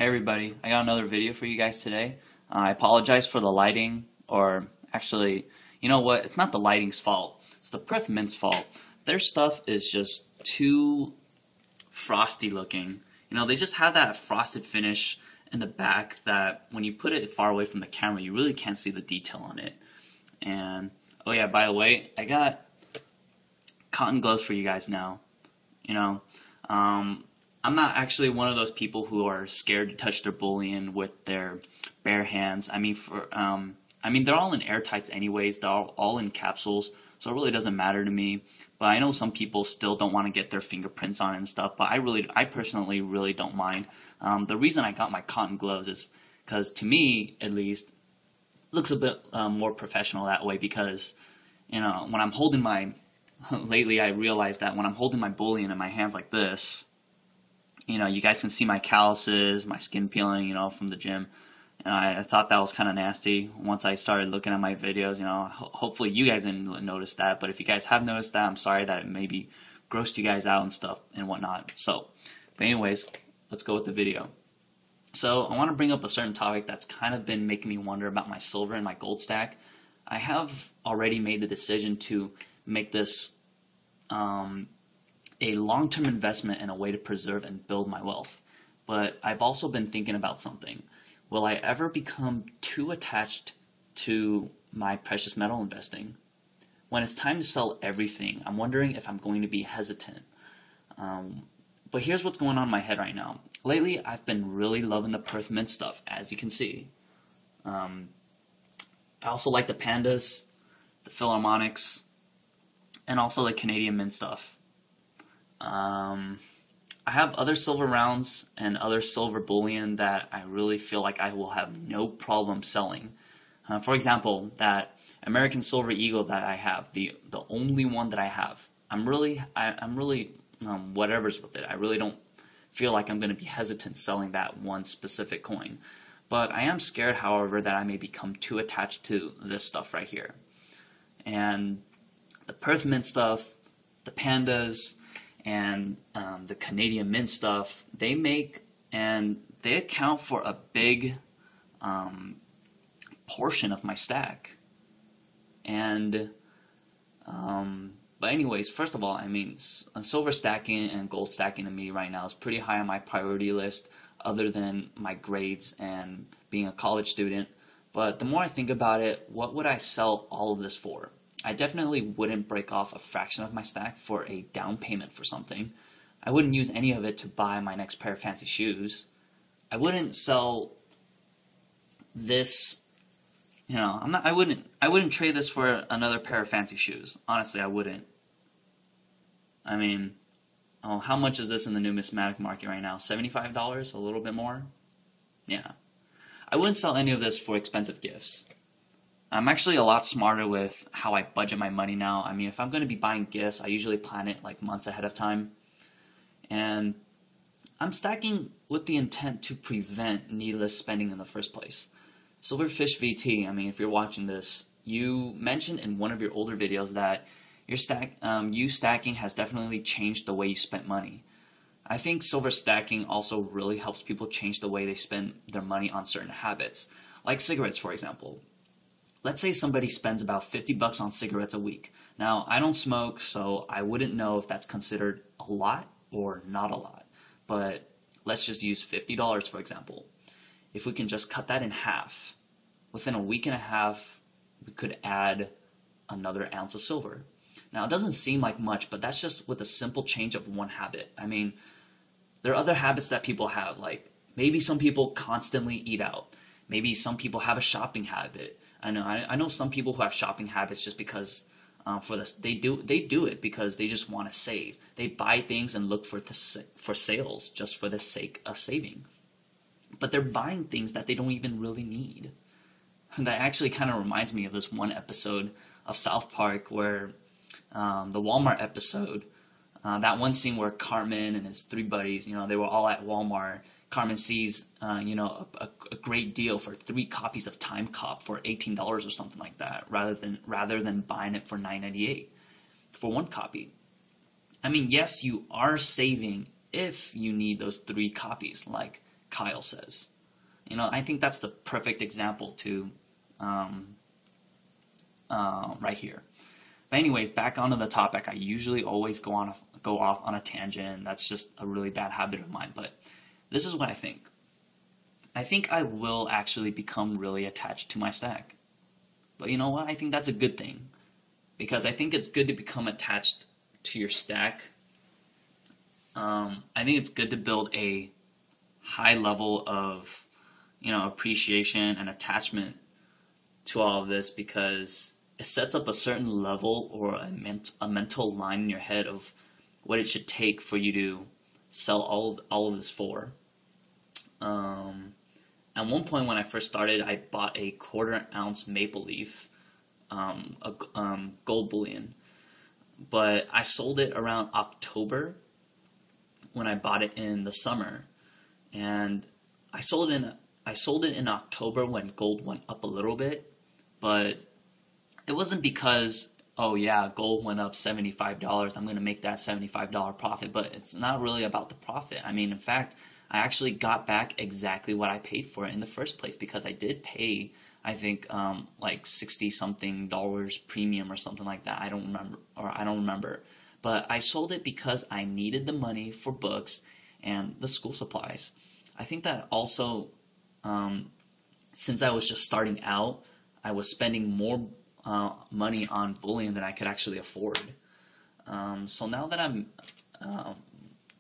Hey everybody, I got another video for you guys today. I apologize for the lighting, or actually, you know what? It's not the lighting's fault. It's the Perth Mint's fault. Their stuff is just too frosty looking. You know, they just have that frosted finish in the back that when you put it far away from the camera, you really can't see the detail on it. And, oh yeah, by the way, I got cotton gloves for you guys now. You know, I'm not actually one of those people who are scared to touch their bullion with their bare hands. I mean, they're all in airtights anyways. They're all in capsules, so it really doesn't matter to me. But I know some people still don't want to get their fingerprints on it and stuff. But I personally really don't mind. The reason I got my cotton gloves is because, to me at least, it looks a bit more professional that way. Because, you know, when I'm holding my lately I realized that when I'm holding my bullion in my hands like this, you know, you guys can see my calluses, my skin peeling, you know, from the gym. And I thought that was kind of nasty once I started looking at my videos. You know, hopefully you guys didn't notice that. But if you guys have noticed that, I'm sorry that it maybe grossed you guys out and stuff and whatnot. So, but anyways, let's go with the video. So I want to bring up a certain topic that's kind of been making me wonder about my silver and my gold stack. I have already made the decision to make this a long-term investment and a way to preserve and build my wealth. But I've also been thinking about something. Will I ever become too attached to my precious metal investing? When it's time to sell everything, I'm wondering if I'm going to be hesitant. But here's what's going on in my head right now. Lately, I've been really loving the Perth Mint stuff, as you can see. I also like the Pandas, the Philharmonics, and also the Canadian Mint stuff. I have other silver rounds and other silver bullion that I really feel like I will have no problem selling. For example, that American Silver Eagle that I have, the only one that I have, I'm really whatever's with it. I really don't feel like I'm going to be hesitant selling that one specific coin. But I am scared, however, that I may become too attached to this stuff right here. And the Perth Mint stuff, the Pandas, and the Canadian Mint stuff, they make and they account for a big portion of my stack. And but anyways, first of all, I mean, silver stacking and gold stacking to me right now is pretty high on my priority list, other than my grades and being a college student. But the more I think about it, what would I sell all of this for? I definitely wouldn't break off a fraction of my stack for a down payment for something. I wouldn't use any of it to buy my next pair of fancy shoes. I wouldn't sell this, you know, I wouldn't trade this for another pair of fancy shoes. Honestly, I wouldn't. I mean, oh, how much is this in the numismatic market right now? $75? A little bit more? Yeah. I wouldn't sell any of this for expensive gifts. I'm actually a lot smarter with how I budget my money now. I mean, if I'm going to be buying gifts, I usually plan it like months ahead of time. And I'm stacking with the intent to prevent needless spending in the first place. Silverfish VT, I mean, if you're watching this, you mentioned in one of your older videos that your stacking has definitely changed the way you spent money. I think silver stacking also really helps people change the way they spend their money on certain habits, like cigarettes, for example. Let's say somebody spends about $50 on cigarettes a week. Now, I don't smoke, so I wouldn't know if that's considered a lot or not a lot. But let's just use $50, for example. If we can just cut that in half, within a week and a half, we could add another ounce of silver. Now, it doesn't seem like much, but that's just with a simple change of one habit. I mean, there are other habits that people have, like maybe some people constantly eat out. Maybe some people have a shopping habit. I know some people who have shopping habits just because for this they do it because they just want to save. They buy things and look for sales just for the sake of saving. But they're buying things that they don't even really need. That actually kind of reminds me of this one episode of South Park where the Walmart episode, that one scene where Cartman and his three buddies, you know, they were all at Walmart. Cartman sees, you know, a great deal for 3 copies of Time Cop for $18 or something like that, rather than buying it for $9.98 for 1 copy. I mean, yes, you are saving if you need those 3 copies, like Kyle says. You know, I think that's the perfect example to right here. But anyways, back onto the topic. I usually always go off on a tangent. That's just a really bad habit of mine. But this is what I think. I think I will actually become really attached to my stack. But you know what? I think that's a good thing. Because I think it's good to become attached to your stack. I think it's good to build a high level of, appreciation and attachment to all of this, because it sets up a certain level or a mental line in your head of what it should take for you to sell all of this for. At one point when I first started, I bought a 1/4 ounce maple leaf, gold bullion, but I sold it around October when I bought it in the summer, and I sold it in October when gold went up a little bit, but it wasn't because, oh yeah, gold went up $75, I'm going to make that $75 profit, but it's not really about the profit. I mean, in fact, I actually got back exactly what I paid for it in the first place, because I did pay, I think, like $60-something premium or something like that. I don't remember. But I sold it because I needed the money for books and the school supplies. I think that also, since I was just starting out, I was spending more money on bullion than I could actually afford. So now that I'm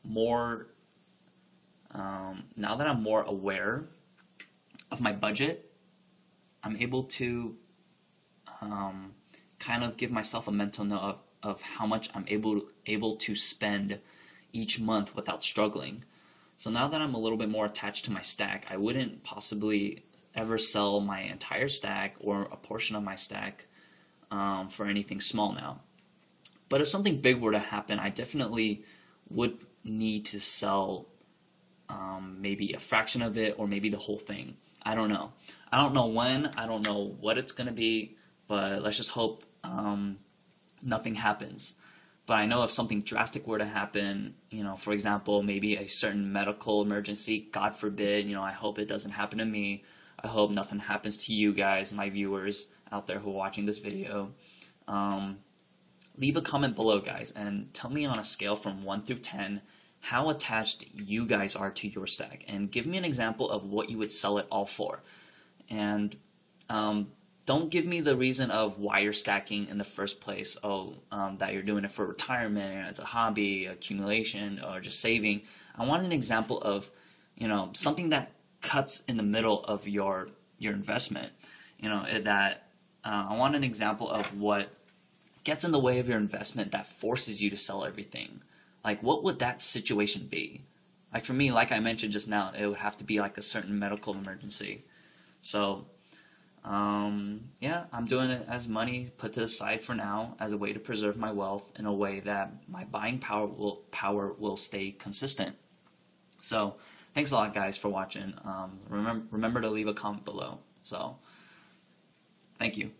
more aware of my budget, I'm able to kind of give myself a mental note of how much I'm able to spend each month without struggling. So now that I'm a little bit more attached to my stack, I wouldn't possibly ever sell my entire stack or a portion of my stack for anything small now. But if something big were to happen, I definitely would need to sell maybe a fraction of it, or maybe the whole thing. I don't know. I don't know when. I don't know what it's going to be, but let's just hope nothing happens. But I know if something drastic were to happen, for example, maybe a certain medical emergency, God forbid, I hope it doesn't happen to me. I hope nothing happens to you guys, my viewers out there who are watching this video. Leave a comment below, guys, and tell me on a scale from 1 through 10 how attached you guys are to your stack, and give me an example of what you would sell it all for. And don't give me the reason of why you're stacking in the first place. That you're doing it for retirement, it's a hobby, accumulation, or just saving. I want an example of, something that cuts in the middle of your investment. I want an example of what gets in the way of your investment that forces you to sell everything. Like, what would that situation be? Like, for me, like I mentioned just now, it would have to be like a certain medical emergency. So, yeah, I'm doing it as money put to the side for now, as a way to preserve my wealth in a way that my buying power will stay consistent. So, thanks a lot, guys, for watching. Remember to leave a comment below. So, thank you.